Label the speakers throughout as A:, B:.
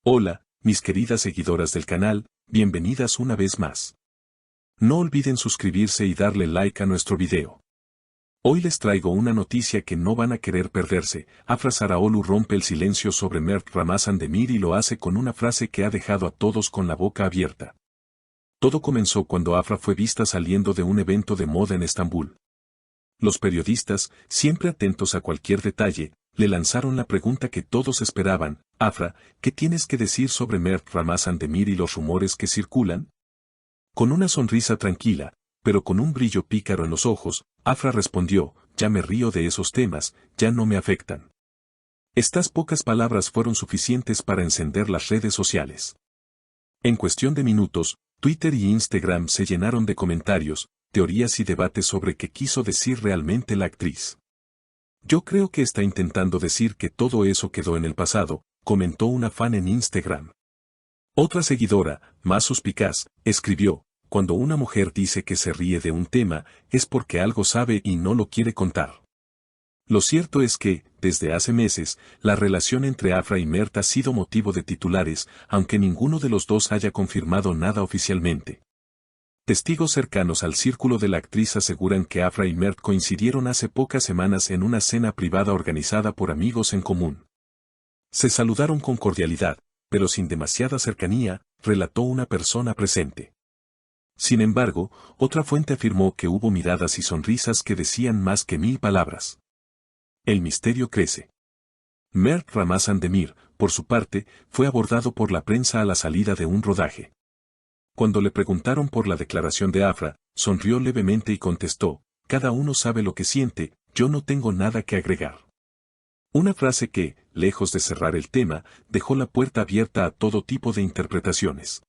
A: Hola, mis queridas seguidoras del canal, bienvenidas una vez más. No olviden suscribirse y darle like a nuestro video. Hoy les traigo una noticia que no van a querer perderse. Afra Zaraolu rompe el silencio sobre Mert Ramazan Demir y lo hace con una frase que ha dejado a todos con la boca abierta. Todo comenzó cuando Afra fue vista saliendo de un evento de moda en Estambul. Los periodistas, siempre atentos a cualquier detalle, le lanzaron la pregunta que todos esperaban: Afra, ¿qué tienes que decir sobre Mert Ramazan Demir y los rumores que circulan? Con una sonrisa tranquila, pero con un brillo pícaro en los ojos, Afra respondió: ya me río de esos temas, ya no me afectan. Estas pocas palabras fueron suficientes para encender las redes sociales. En cuestión de minutos, Twitter y Instagram se llenaron de comentarios, teorías y debates sobre qué quiso decir realmente la actriz. Yo creo que está intentando decir que todo eso quedó en el pasado, comentó una fan en Instagram. Otra seguidora, más suspicaz, escribió: cuando una mujer dice que se ríe de un tema, es porque algo sabe y no lo quiere contar. Lo cierto es que, desde hace meses, la relación entre Afra y Mert ha sido motivo de titulares, aunque ninguno de los dos haya confirmado nada oficialmente. Testigos cercanos al círculo de la actriz aseguran que Afra y Mert coincidieron hace pocas semanas en una cena privada organizada por amigos en común. Se saludaron con cordialidad, pero sin demasiada cercanía, relató una persona presente. Sin embargo, otra fuente afirmó que hubo miradas y sonrisas que decían más que 1000 palabras. El misterio crece. Mert Ramazan Demir, por su parte, fue abordado por la prensa a la salida de un rodaje. Cuando le preguntaron por la declaración de Afra, sonrió levemente y contestó: cada uno sabe lo que siente, yo no tengo nada que agregar. Una frase que, lejos de cerrar el tema, dejó la puerta abierta a todo tipo de interpretaciones.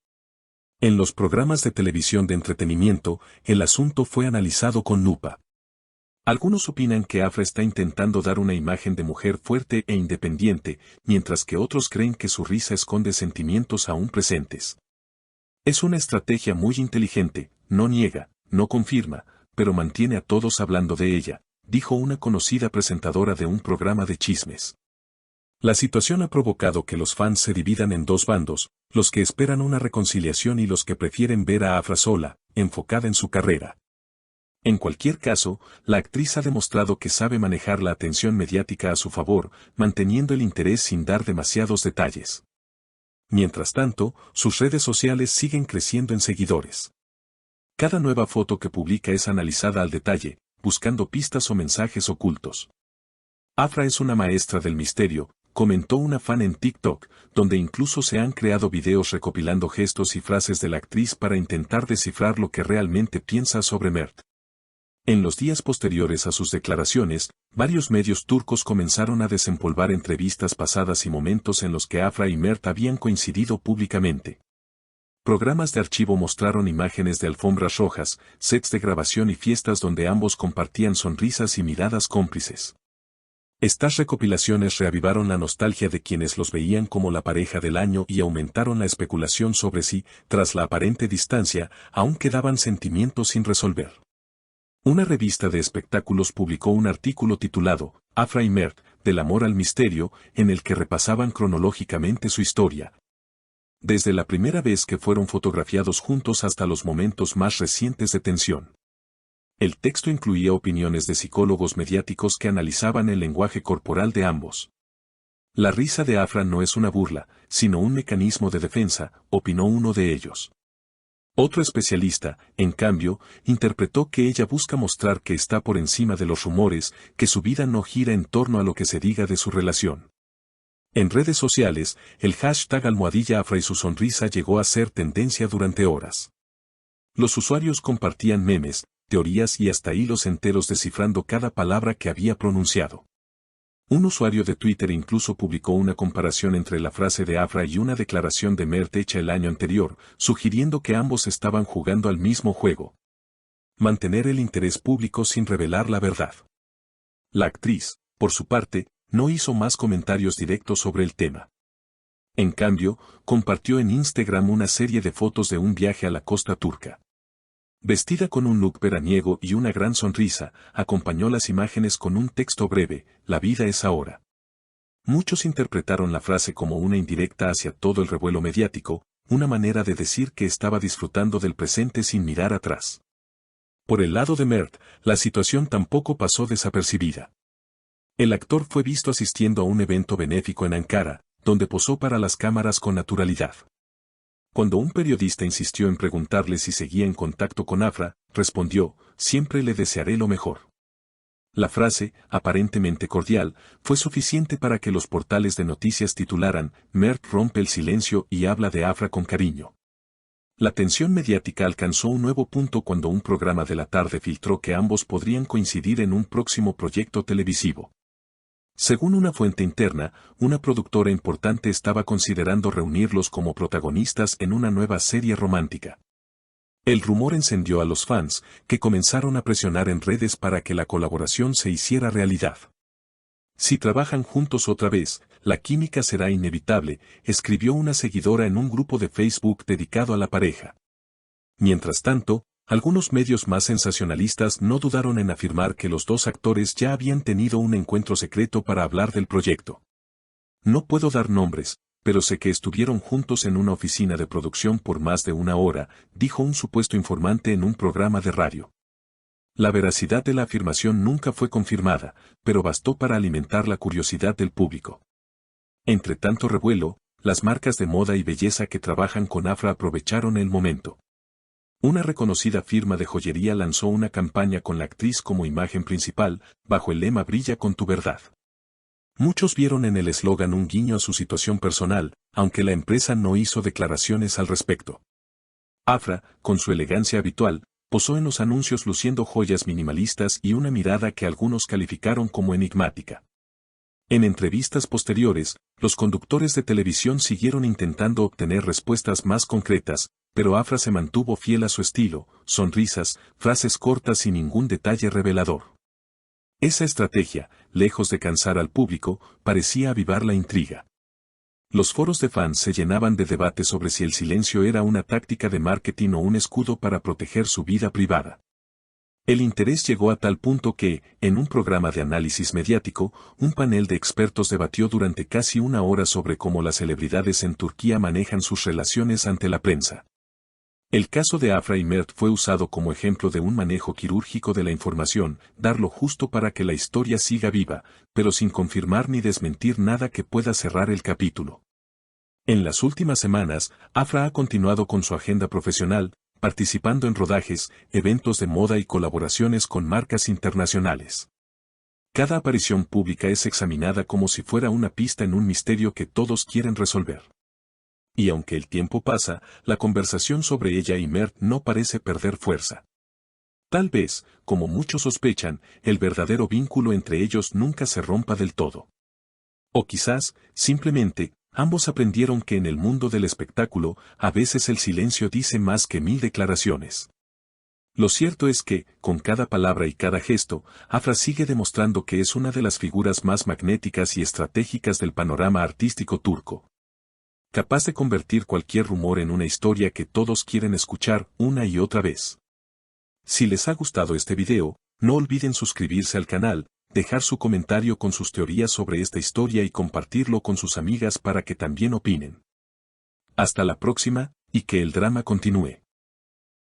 A: En los programas de televisión de entretenimiento, el asunto fue analizado con lupa. Algunos opinan que Afra está intentando dar una imagen de mujer fuerte e independiente, mientras que otros creen que su risa esconde sentimientos aún presentes. Es una estrategia muy inteligente, no niega, no confirma, pero mantiene a todos hablando de ella, dijo una conocida presentadora de un programa de chismes. La situación ha provocado que los fans se dividan en dos bandos, los que esperan una reconciliación y los que prefieren ver a Afra sola, enfocada en su carrera. En cualquier caso, la actriz ha demostrado que sabe manejar la atención mediática a su favor, manteniendo el interés sin dar demasiados detalles. Mientras tanto, sus redes sociales siguen creciendo en seguidores. Cada nueva foto que publica es analizada al detalle, buscando pistas o mensajes ocultos. Afra es una maestra del misterio, comentó una fan en TikTok, donde incluso se han creado videos recopilando gestos y frases de la actriz para intentar descifrar lo que realmente piensa sobre Mert. En los días posteriores a sus declaraciones, varios medios turcos comenzaron a desempolvar entrevistas pasadas y momentos en los que Afra y Mert habían coincidido públicamente. Programas de archivo mostraron imágenes de alfombras rojas, sets de grabación y fiestas donde ambos compartían sonrisas y miradas cómplices. Estas recopilaciones reavivaron la nostalgia de quienes los veían como la pareja del año y aumentaron la especulación sobre si, tras la aparente distancia, aún quedaban sentimientos sin resolver. Una revista de espectáculos publicó un artículo titulado Afra y Mert, del amor al misterio, en el que repasaban cronológicamente su historia. Desde la primera vez que fueron fotografiados juntos hasta los momentos más recientes de tensión. El texto incluía opiniones de psicólogos mediáticos que analizaban el lenguaje corporal de ambos. La risa de Afra no es una burla, sino un mecanismo de defensa, opinó uno de ellos. Otro especialista, en cambio, interpretó que ella busca mostrar que está por encima de los rumores, que su vida no gira en torno a lo que se diga de su relación. En redes sociales, el hashtag #Afra y su sonrisa llegó a ser tendencia durante horas. Los usuarios compartían memes, teorías y hasta hilos enteros descifrando cada palabra que había pronunciado. Un usuario de Twitter incluso publicó una comparación entre la frase de Afra y una declaración de Mert hecha el año anterior, sugiriendo que ambos estaban jugando al mismo juego. Mantener el interés público sin revelar la verdad. La actriz, por su parte, no hizo más comentarios directos sobre el tema. En cambio, compartió en Instagram una serie de fotos de un viaje a la costa turca. Vestida con un look veraniego y una gran sonrisa, acompañó las imágenes con un texto breve: la vida es ahora. Muchos interpretaron la frase como una indirecta hacia todo el revuelo mediático, una manera de decir que estaba disfrutando del presente sin mirar atrás. Por el lado de Mert, la situación tampoco pasó desapercibida. El actor fue visto asistiendo a un evento benéfico en Ankara, donde posó para las cámaras con naturalidad. Cuando un periodista insistió en preguntarle si seguía en contacto con Afra, respondió, «Siempre le desearé lo mejor». La frase, aparentemente cordial, fue suficiente para que los portales de noticias titularan, «Mert rompe el silencio y habla de Afra con cariño». La tensión mediática alcanzó un nuevo punto cuando un programa de la tarde filtró que ambos podrían coincidir en un próximo proyecto televisivo. Según una fuente interna, una productora importante estaba considerando reunirlos como protagonistas en una nueva serie romántica. El rumor encendió a los fans, que comenzaron a presionar en redes para que la colaboración se hiciera realidad. «Si trabajan juntos otra vez, la química será inevitable», escribió una seguidora en un grupo de Facebook dedicado a la pareja. Mientras tanto, algunos medios más sensacionalistas no dudaron en afirmar que los dos actores ya habían tenido un encuentro secreto para hablar del proyecto. «No puedo dar nombres, pero sé que estuvieron juntos en una oficina de producción por más de una hora», dijo un supuesto informante en un programa de radio. La veracidad de la afirmación nunca fue confirmada, pero bastó para alimentar la curiosidad del público. Entre tanto revuelo, las marcas de moda y belleza que trabajan con Afra aprovecharon el momento. Una reconocida firma de joyería lanzó una campaña con la actriz como imagen principal, bajo el lema «Brilla con tu verdad». Muchos vieron en el eslogan un guiño a su situación personal, aunque la empresa no hizo declaraciones al respecto. Afra, con su elegancia habitual, posó en los anuncios luciendo joyas minimalistas y una mirada que algunos calificaron como enigmática. En entrevistas posteriores, los conductores de televisión siguieron intentando obtener respuestas más concretas, pero Afra se mantuvo fiel a su estilo, sonrisas, frases cortas y ningún detalle revelador. Esa estrategia, lejos de cansar al público, parecía avivar la intriga. Los foros de fans se llenaban de debate sobre si el silencio era una táctica de marketing o un escudo para proteger su vida privada. El interés llegó a tal punto que, en un programa de análisis mediático, un panel de expertos debatió durante casi una hora sobre cómo las celebridades en Turquía manejan sus relaciones ante la prensa. El caso de Afra y Mert fue usado como ejemplo de un manejo quirúrgico de la información, dar lo justo para que la historia siga viva, pero sin confirmar ni desmentir nada que pueda cerrar el capítulo. En las últimas semanas, Afra ha continuado con su agenda profesional, participando en rodajes, eventos de moda y colaboraciones con marcas internacionales. Cada aparición pública es examinada como si fuera una pista en un misterio que todos quieren resolver. Y aunque el tiempo pasa, la conversación sobre ella y Mert no parece perder fuerza. Tal vez, como muchos sospechan, el verdadero vínculo entre ellos nunca se rompa del todo. O quizás, simplemente, ambos aprendieron que en el mundo del espectáculo, a veces el silencio dice más que 1000 declaraciones. Lo cierto es que, con cada palabra y cada gesto, Afra sigue demostrando que es una de las figuras más magnéticas y estratégicas del panorama artístico turco. Capaz de convertir cualquier rumor en una historia que todos quieren escuchar una y otra vez. Si les ha gustado este video, no olviden suscribirse al canal, dejar su comentario con sus teorías sobre esta historia y compartirlo con sus amigas para que también opinen. Hasta la próxima, y que el drama continúe.